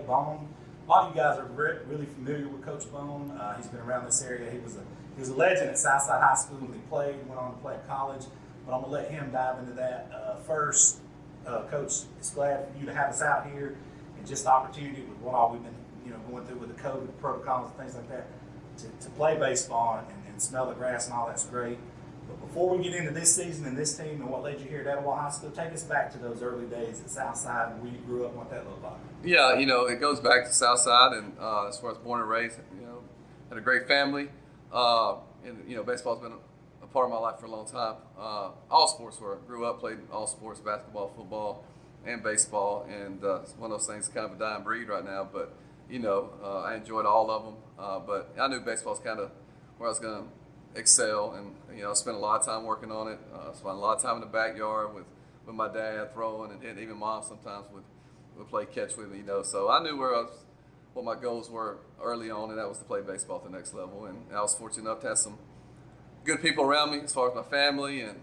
Bone. A lot of you guys are really familiar with Coach Bone. He's been around this area. He was a legend at Southside High School when he played, went on to play at college. But I'm going to let him dive into that first. Coach, it's glad for you to have us out here and just the opportunity with what all we've been going through with the COVID protocols and things like that to play baseball and smell the grass and all that's great. But before we get into this season and this team and what led you here at Etowah High School, take us back to those early days at Southside and where you grew up and what that looked like. Yeah, it goes back to Southside, and as far as born and raised, had a great family. And baseball's been a part of my life for a long time. All sports grew up, played all sports, basketball, football, and baseball, and it's one of those things, kind of a dying breed right now, but I enjoyed all of them, but I knew baseball's kind of where I was going to excel, and I spent a lot of time working on it. Spent a lot of time in the backyard with my dad throwing, and even mom sometimes would play catch with me. So I knew what my goals were early on, and that was to play baseball at the next level. And I was fortunate enough to have some good people around me, as far as my family and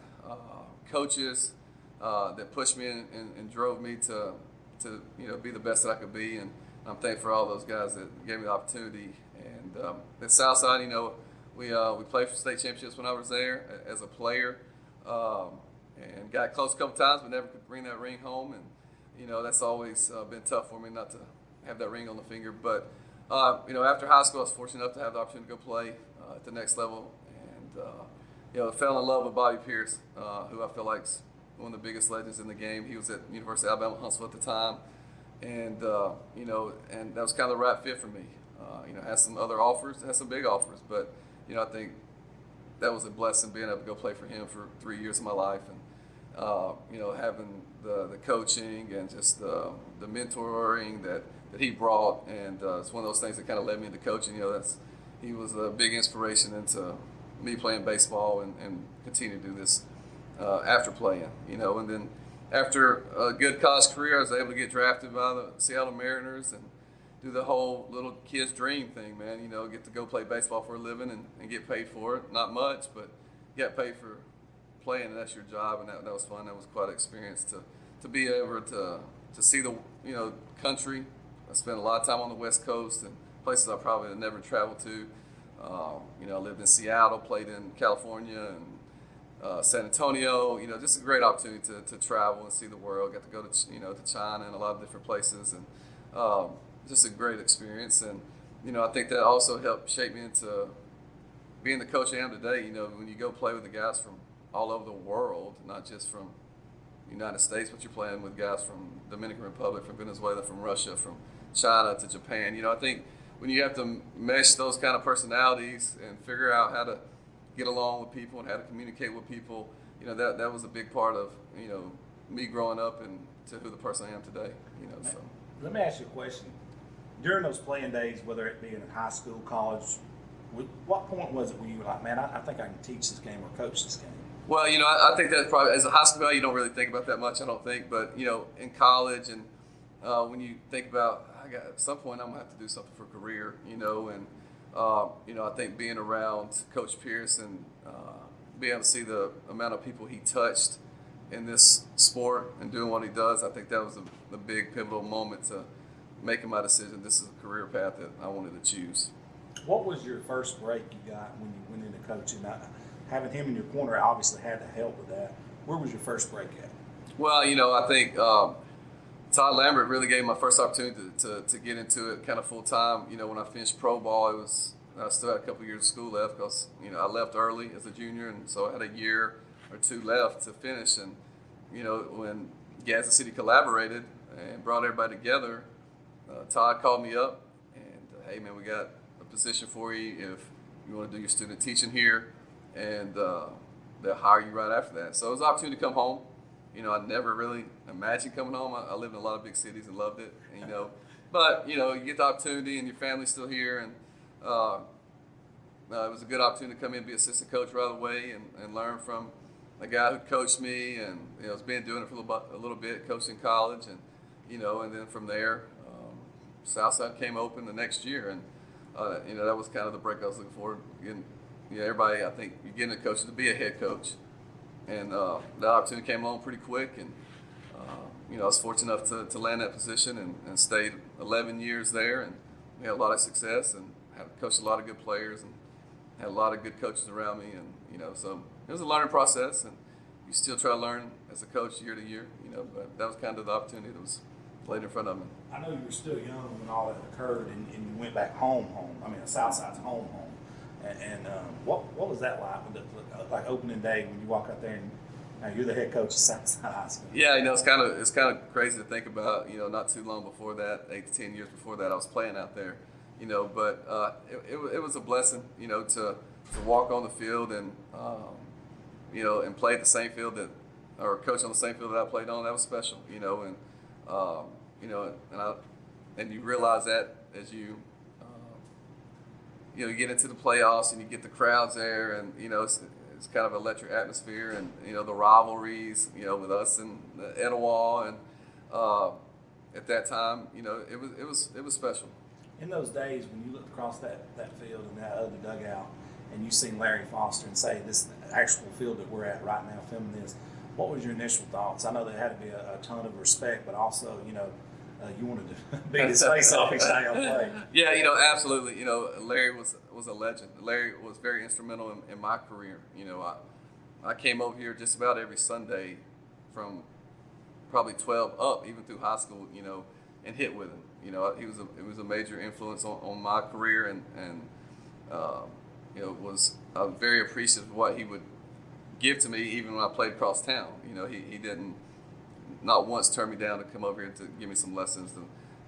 coaches that pushed me and drove me to be the best that I could be. And I'm thankful for all those guys that gave me the opportunity. And at Southside, we played for state championships when I was there as a player, and got close a couple times, but never could bring that ring home. And that's always been tough for me not to have that ring on the finger. But after high school, I was fortunate enough to have the opportunity to go play at the next level, and fell in love with Bobby Pierce, who I feel like's one of the biggest legends in the game. He was at University of Alabama Huntsville at the time. And and that was kind of the right fit for me. Had some other offers, had some big offers, but I think that was a blessing being able to go play for him for 3 years of my life, and having the coaching and just the mentoring that he brought, and it's one of those things that kind of led me into coaching. He was a big inspiration into me playing baseball and continue to do this after playing. And then after a good college career, I was able to get drafted by the Seattle Mariners and do the whole little kid's dream thing, man. Get to go play baseball for a living and get paid for it. Not much, but you get paid for playing, and that's your job, and that was fun. That was quite an experience to be able to see the country. I spent a lot of time on the West Coast and places I probably had never traveled to. I lived in Seattle, played in California, and San Antonio, just a great opportunity to travel and see the world. Got to go to to China and a lot of different places, and just a great experience. And I think that also helped shape me into being the coach I am today. When you go play with the guys from all over the world, not just from the United States, but you're playing with guys from Dominican Republic, from Venezuela, from Russia, from China to Japan. I think when you have to mesh those kind of personalities and figure out how to get along with people and how to communicate with people, that was a big part of me growing up and to who the person I am today. So let me ask you a question. During those playing days, whether it be in high school, college, what point was it where you were like, man, I think I can teach this game or coach this game? Well, I think that's probably, as a high school guy, you don't really think about that much, I don't think. But, in college and when you think about, at some point I'm going to have to do something for a career, and I think being around Coach Pierce and being able to see the amount of people he touched in this sport and doing what he does, I think that was a big pivotal moment to making my decision. This is a career path that I wanted to choose. What was your first break you got when you went into coaching? Having him in your corner obviously had to help with that. Where was your first break at? Well, I think Todd Lambert really gave me my first opportunity to get into it kind of full time. When I finished pro ball, I still had a couple of years of school left because I left early as a junior, and so I had a year or two left to finish. And when Gadsden City collaborated and brought everybody together, Todd called me up and, hey man, we got a position for you if you want to do your student teaching here, and they'll hire you right after that. So it was an opportunity to come home. I never really imagined coming home. I lived in a lot of big cities and loved it, but you get the opportunity and your family's still here, and it was a good opportunity to come in and be assistant coach right away and learn from a guy who coached me, and has been doing it for a little bit, coached in college, and and then from there, Southside came open the next year, and that was kind of the break I was looking for. Getting, everybody, I think, you're getting a coach to be a head coach, and that opportunity came along pretty quick, and I was fortunate enough to land that position and stayed 11 years there, and we had a lot of success and had coached a lot of good players and had a lot of good coaches around me, and so it was a learning process, and you still try to learn as a coach year to year, but that was kind of the opportunity that was laid in front of me. I know you were still young when all that occurred, and you went back home. I mean, Southside's home. And what was that like opening day when you walk out there and you're the head coach of Southside High School? Yeah, it's kind of crazy to think about. Not too long before that, 8 to 10 years before that, I was playing out there. But it was a blessing, to walk on the field and and play the same field or coach on the same field that I played on. That was special, and you realize that as you get into the playoffs and you get the crowds there, and it's kind of an electric atmosphere, and the rivalries, with us and Etowah, and at that time, it was special. In those days when you looked across that field and that other dugout, and you seen Larry Foster and say, this is the actual field that we're at right now, filming this, what was your initial thoughts? I know there had to be a ton of respect, but also, you wanted to beat his face off each time you play. Yeah, absolutely. Larry was a legend. Larry was very instrumental in my career. I came over here just about every Sunday from probably 12 up, even through high school, and hit with him. He was a major influence on my career, and I was very appreciative of what he would give to me, even when I played across town. He didn't not once turn me down to come over here to give me some lessons,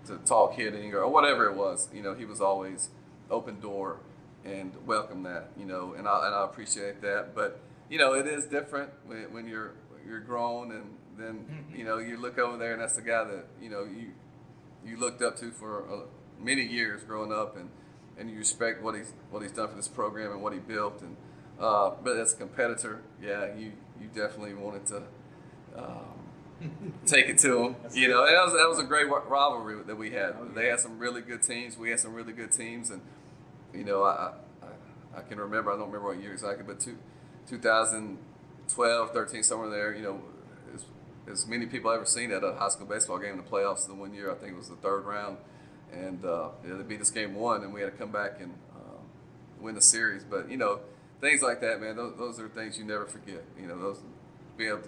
to talk hitting or whatever it was. He was always open door and welcome that. And I appreciate that. But it is different when you're grown, and then you look over there and that's the guy that you looked up to for many years growing up, and you respect what he's done for this program and what he built. And but as a competitor, yeah, you definitely wanted to take it to him. That was a great rivalry that we had. They had some really good teams. We had some really good teams, and I can remember. I don't remember what year exactly, but 2012, 13, somewhere there. As many people I've ever seen at a high school baseball game in the playoffs. The one year, I think it was the third round, and they beat us game 1, and we had to come back and win the series. But things like that, man. Those are things you never forget. Those be able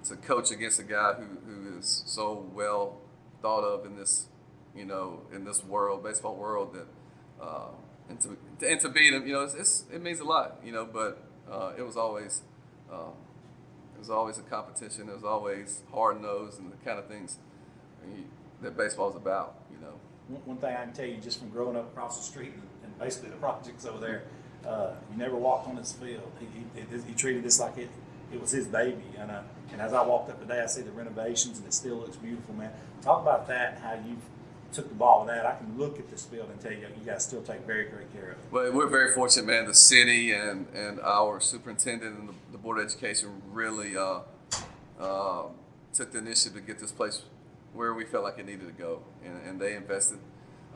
to coach against a guy who is so well thought of in this, in this world, baseball world, that and to beat him, it means a lot, But it was always a competition. It was always hard nosed and the kind of things that baseball is about, One thing I can tell you, just from growing up across the street and basically the projects over there, you never walked on this field. He treated this like it was his baby, and as I walked up today, I see the renovations, and it still looks beautiful, man. Talk about that, how you took the ball with that. I can look at this field and tell you guys still take very great care of it. Well, we're very fortunate, man. The city and our superintendent and the Board of Education really took the initiative to get this place where we felt like it needed to go, and they invested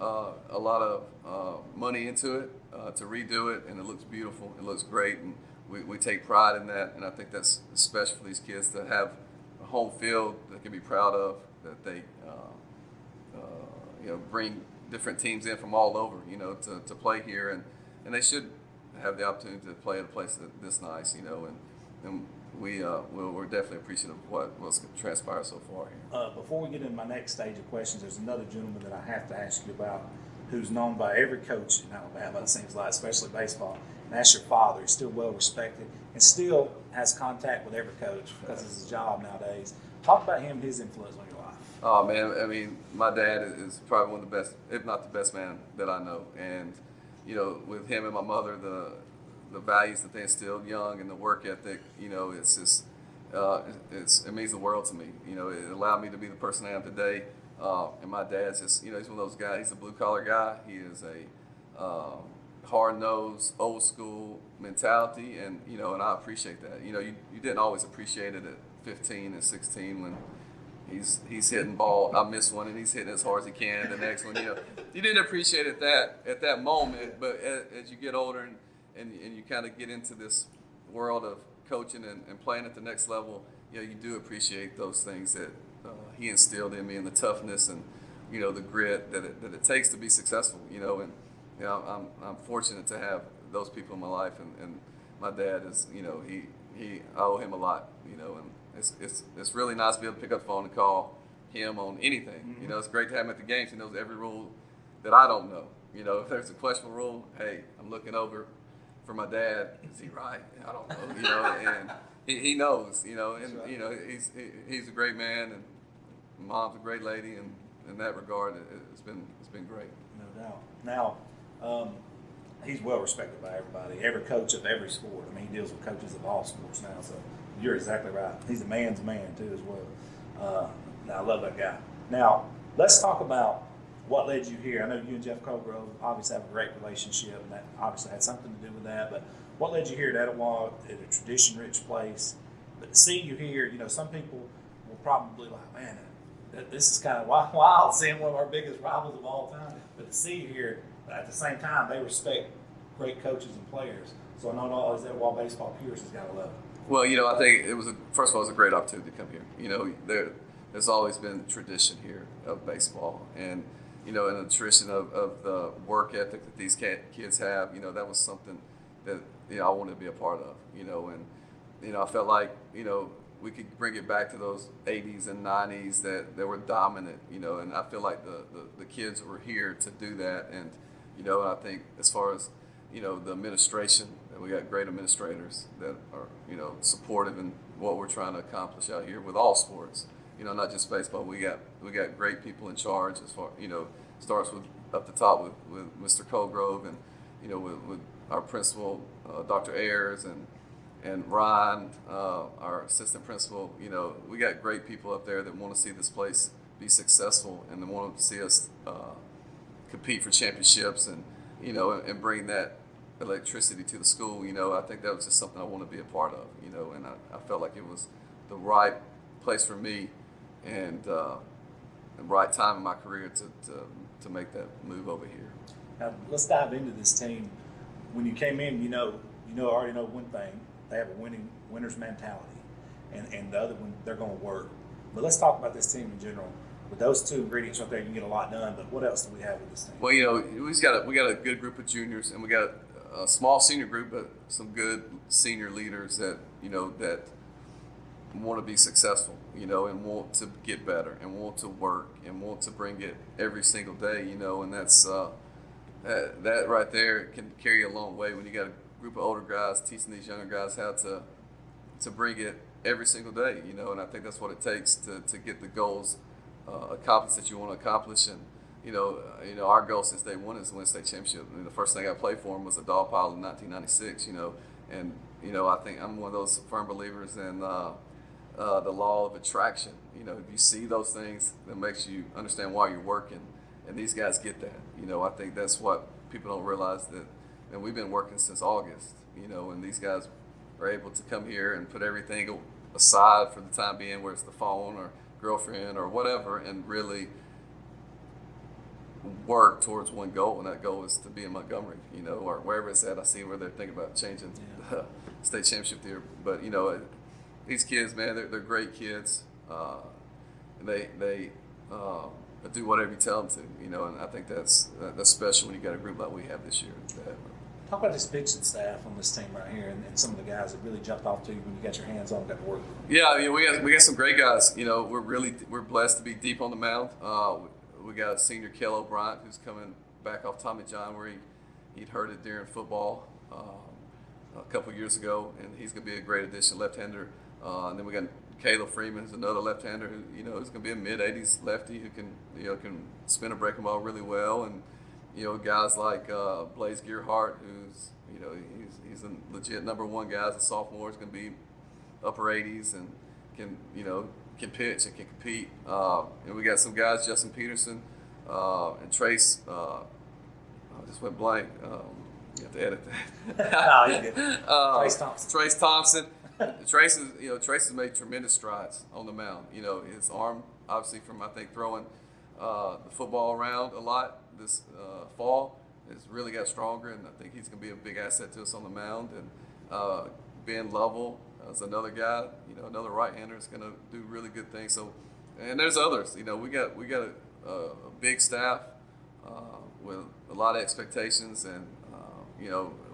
a lot of money into it to redo it, and it looks beautiful. It looks great, and we take pride in that, and I think that's special for these kids to have a home field that can be proud of, that they bring different teams in from all over, to play here, and they should have the opportunity to play at a place this nice, and we're definitely appreciative of what's transpired so far here. Before we get into my next stage of questions, there's another gentleman that I have to ask you about, who's known by every coach in Alabama, it seems like, especially baseball, and that's your father. He's still well respected and still has contact with every coach because it's his job nowadays. Talk about him and his influence on your life. Oh, man, I mean, my dad is probably one of the best, if not the best man that I know. And, with him and my mother, the values that they instilled young and the work ethic, it's just, it means the world to me. It allowed me to be the person I am today. And my dad's just, he's one of those guys. He's a blue-collar guy. He is a hard-nosed, old-school mentality, and, and I appreciate that. You didn't always appreciate it at 15 and 16 when he's hitting ball. I miss one, and he's hitting as hard as he can. The next one, you didn't appreciate it at that moment. But as you get older and you kind of get into this world of coaching and playing at the next level, you do appreciate those things that he instilled in me, and the toughness and the grit that it takes to be successful, and I'm fortunate to have those people in my life, and my dad is, I owe him a lot, and it's really nice to be able to pick up the phone and call him on anything. Mm-hmm. It's great to have him at the games. He knows every rule that I don't know. If there's a questionable rule, hey, I'm looking over for my dad. Is he right? I don't know. And he knows. And he's a great man, and Mom's a great lady, and in that regard, it's been great. No doubt. Now, he's well respected by everybody. Every coach of every sport. I mean, he deals with coaches of all sports now. So you're exactly right. He's a man's man too, as well. I love that guy. Now, let's talk about what led you here. I know you and Jeff Colgrove obviously have a great relationship, and that obviously had something to do with that. But what led you here at Etowah, at a tradition-rich place? But to see you here, some people will probably like, man, this is kind of wild seeing one of our biggest rivals of all time. But to see you here, at the same time, they respect great coaches and players. So I know all these Etowah baseball purists has got to love it. Well, I think first of all, it was a great opportunity to come here. There's always been tradition here of baseball, and and the tradition of the work ethic that these kids have. That was something that I wanted to be a part of. And I felt like we could bring it back to those 80s and 90s that were dominant. And I feel like the kids were here to do that. And and I think as far as the administration, that we got great administrators that are supportive in what we're trying to accomplish out here with all sports. Not just baseball. We got great people in charge as far starts with up the top with Mr. Colgrove, and with our principal Dr. Ayers and Ryan, our assistant principal. We got great people up there that want to see this place be successful, and they want to see us compete for championships, and and bring that electricity to the school. I think that was just something I want to be a part of. And I felt like it was the right place for me, and the right time in my career to make that move over here. Now let's dive into this team. When you came in, already know one thing: they have a winner's mentality, and the other one, they're going to work. But let's talk about this team in general. With those two ingredients right there, you can get a lot done. But what else do we have with this team? Well, we got a good group of juniors, and we got a small senior group, but some good senior leaders that that want to be successful, and want to get better, and want to work, and want to bring it every single day, and that's that right there can carry you a long way when you got a group of older guys teaching these younger guys how to bring it every single day, and I think that's what it takes to get the goals accomplished that you want to accomplish. And our goal since day one is to win state championship. The first thing I played for him was a dog pile in 1996, and I think I'm one of those firm believers in the law of attraction. If you see those things, that makes you understand why you're working, and these guys get that. I think that's what people don't realize, that we've been working since August, and these guys are able to come here and put everything aside for the time being, where it's the phone or girlfriend or whatever, and really work towards one goal, and that goal is to be in Montgomery, or wherever it's at. I see where they're thinking about changing the state championship there. But these kids, man, they're great kids. And they do whatever you tell them to, and I think that's special when you got a group like we have this year. Talk about this pitching staff on this team right here, and some of the guys that really jumped off to you when you got your hands on them, got to work with them. Yeah, we got some great guys. We're blessed to be deep on the mound. We got senior Kel O'Brien, who's coming back off Tommy John, where he'd hurt it during football a couple years ago, and he's going to be a great addition, left-hander. And then we got Kayla Freeman, who's another left-hander who is going to be a mid-80s lefty who can spin a breaking ball really well, and guys like Blaze Gearhart, who's he's a legit number one guy as a sophomore. He's going to be upper 80s and can pitch and can compete. And we got some guys, Justin Peterson and Trace. I just went blank. You have to edit that. No, you did. Trace Thompson. Trace Thompson. Trace has made tremendous strides on the mound. His arm, obviously, from I think throwing the football around a lot this fall, has really got stronger, and I think he's going to be a big asset to us on the mound. And Ben Lovell is another guy, another right-hander is going to do really good things. So, and there's others. We got a big staff with a lot of expectations, and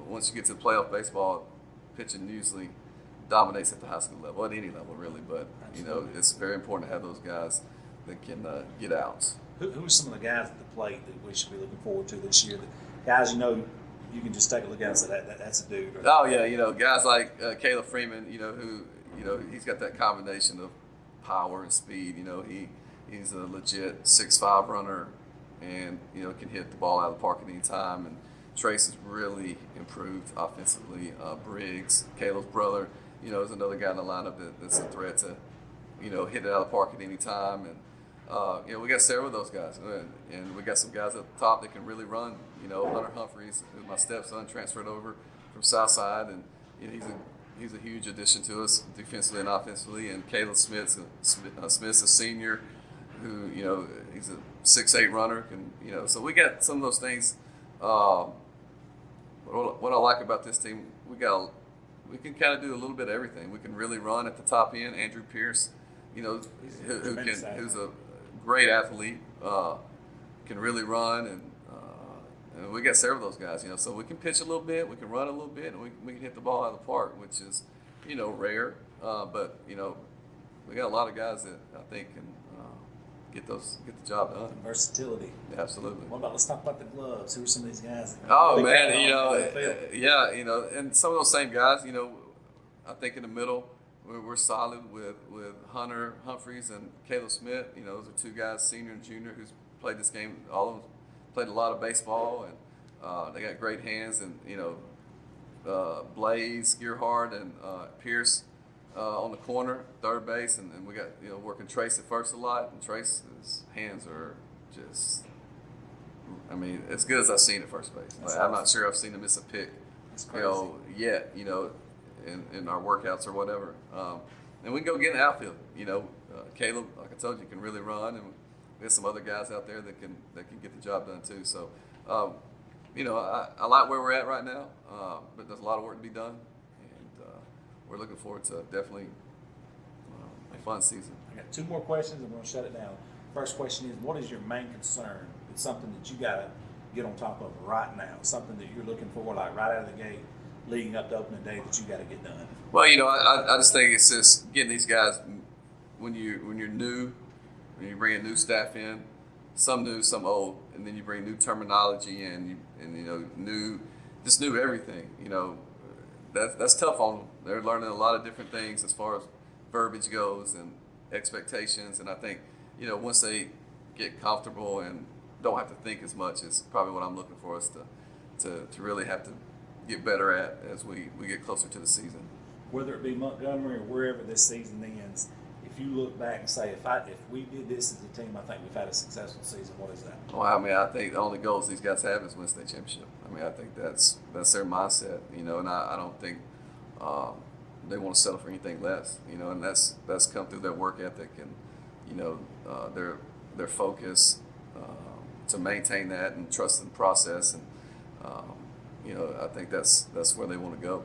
once you get to playoff baseball, pitching usually dominates at the high school level, at any level really. But it's very important to have those guys that can get outs. Who are some of the guys at the plate that we should be looking forward to this year? The guys you can just take a look at and say that's a dude. Oh yeah, guys like Kayla Freeman, who he's got that combination of power and speed. He's a legit 6'5" runner, and can hit the ball out of the park at any time. And Trace has really improved offensively. Briggs, Kayla's brother, is another guy in the lineup that's a threat to hit it out of the park at any time. And we got several of those guys, and we got some guys at the top that can really run. Hunter Humphreys, who's my stepson, transferred over from Southside, and he's a huge addition to us defensively and offensively. And Caleb Smith's a senior, who he's a 6'8" runner, so we got some of those things. What I like about this team, we can kind of do a little bit of everything. We can really run at the top end. Andrew Pierce, who's a great athlete, can really run, and we got several of those guys. So we can pitch a little bit, we can run a little bit, and we can hit the ball out of the park, which is rare. But we got a lot of guys that I think can get the job done. Versatility. Yeah, absolutely. Let's talk about the gloves. Who are some of these guys? Oh man, and some of those same guys. I think in the middle we're solid with Hunter Humphreys and Caleb Smith. Those are two guys, senior and junior, who's played this game. All of them played a lot of baseball, and they got great hands. And Blaze, Gearhart, and Pierce on the corner, third base, and we got working Trace at first a lot. And Trace's hands are just, as good as I've seen at first base. I'm not sure I've seen him miss a pick, yet. In our workouts or whatever. And we can go get in the outfield. Caleb, like I told you, can really run, and there's some other guys out there that can get the job done too. So, I like where we're at right now, but there's a lot of work to be done, and we're looking forward to definitely a fun season. I got two more questions, and we're going to shut it down. First question is, what is your main concern? It's something that you got to get on top of right now, something that you're looking for, like right out of the gate, leading up to opening day, that you got to get done? Well, I just think it's just getting these guys, when you're new, when you bring a new staff in, some new, some old, and then you bring new terminology in, and new everything. That's tough on them. They're learning a lot of different things as far as verbiage goes and expectations, and I think once they get comfortable and don't have to think as much, is probably what I'm looking for us to really have to get better at as we get closer to the season. Whether it be Montgomery or wherever this season ends, if you look back and say, if we did this as a team, I think we've had a successful season. What is that? Well, I think the only goals these guys have is win state championship. I think that's their mindset, and I don't think they want to settle for anything less, and that's come through their work ethic and their focus to maintain that and trust in the process, and I think that's where they want to go.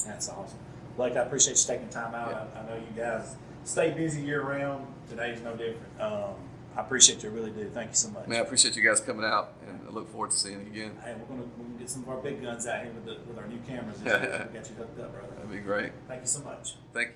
That's awesome. Blake, I appreciate you taking time out. Yeah. I know you guys stay busy year round. Today's no different. I appreciate you, I really do. Thank you so much. Man, I appreciate you guys coming out, and I look forward to seeing you again. Hey, we're gonna get some of our big guns out here with our new cameras. We got you hooked up, brother. That'd be great. Thank you so much. Thank you.